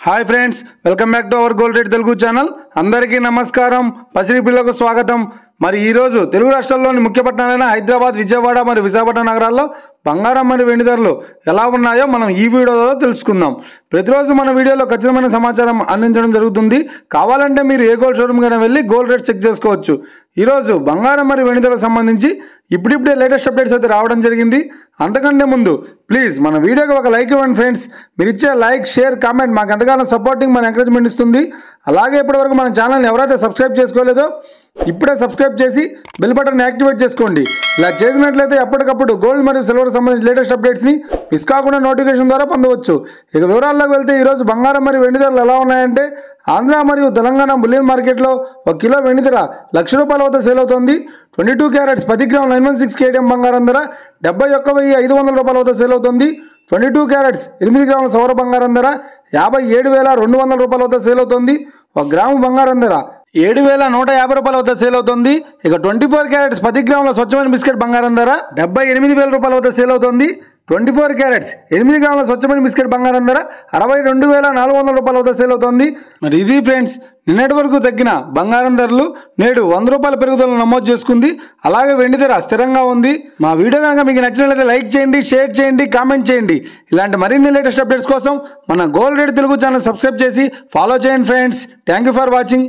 Hi friends welcome back to our gold rate Telugu channel अंदरिकी नमस्कारम पसिरी पिल्लలకు స్వాగతం। మరి ఈ రోజు తెలుగు రాష్ట్రాల్లోని ముఖ్య పట్టణాలైన హైదరాబాద్, విజయవాడ మరియు విశాఖపట్నం నగరాల్లో బంగారం మరియు వెండి ధరలు ఎలా ఉన్నాయో మనం ఈ వీడియోలో తెలుసుకుందాం। ప్రతిరోజు మన వీడియోలో ఖచ్చితమైన సమాచారం అందించడం జరుగుతుంది। కావాలంటే మీరు ఏ గోల్డ్ షోరూమ్ కైనా వెళ్ళి గోల్డ్ రేట్ చెక్ చేసుకోవచ్చు। ఈ రోజు బంగారం మరియు వెండి ధరలకు సంబంధించి ఇప్పుడిప్పుడే లేటెస్ట్ అప్డేట్స్ అయితే రావడం జరిగింది। అంతకంటే ముందు ప్లీజ్ మన వీడియోకి ఒక లైక్ ఇవ్వండి ఫ్రెండ్స్। మీరు ఇచ్చే లైక్, షేర్, కామెంట్ మాకు ఎంతగానో సపోర్టింగ్, మన ఎంకరేజ్మెంట్ ఇస్తుంది। అలాగే ఇప్పటివరకు మన ఛానల్ని ఎవరైతే సబ్స్క్రైబ్ చేసుకోలేదో ఇప్పుడే సబ్స్క్రైబ్ చేసి బెల్ బటన్ యాక్టివేట్ చేసుకోండి। ఇలా చేసినట్లయితే ఎప్పటికప్పుడు గోల్డ్ మరియు సిల్వర్ సంబంధించిన లేటెస్ట్ అప్డేట్స్ని మిస్ కాకుండా నోటిఫికేషన్ ద్వారా పొందవచ్చు। ఇక వివరాల్లోకి వెళ్తే ఈరోజు బంగారం మరియు వెండి ధరలు ఎలా ఉన్నాయంటే, ఆంధ్ర మరియు తెలంగాణ బులియన్ మార్కెట్లో 1 కిలో వెండి ధర ₹1,00,000 వద్ద సేల్ అవుతోంది। 22 క్యారెట్స్ 10 గ్రాముల 916 కేటీఎం బంగారం ధర ₹71,500 వద్ద సేల్ అవుతోంది। 22 క్యారెట్స్ 8 గ్రాముల సౌర బంగారం ధర ₹57,200 వద్ద సేల్ అవుతోంది। 1 గ్రాము బంగారం ధర ₹7,150 వద్ద సేల్ అవుతుంది। ఇక 24 క్యారెట్స్ 10 గ్రాముల స్వచ్ఛమైన బిస్కెట్ బంగారం ధర ₹78,000 వద్ద సేల్ అవుతుంది। 24 క్యారెట్స్ 8 గ్రాముల స్వచ్ఛమైన బిస్కెట్ బంగారం ధర ₹62,400 వద్ద సేల్ అవుతుంది। మరి ఇది ఫ్రెండ్స్ నిన్నటి వరకు తగ్గిన బంగారం ధరలు నేడు ₹100 పెరుగుదల నమోదు చేసుకుంది। అలాగే వెండి ధర స్థిరంగా ఉంది। మా వీడియో కనుక మీకు నచ్చినట్లయితే లైక్ చేయండి, షేర్ చేయండి, కామెంట్ చేయండి। ఇలాంటి మరిన్ని లేటెస్ట్ అప్డేట్స్ కోసం మన gold rate Telugu channel subscribe చేసి ఫాలో చేయండి friends. Thank you for watching.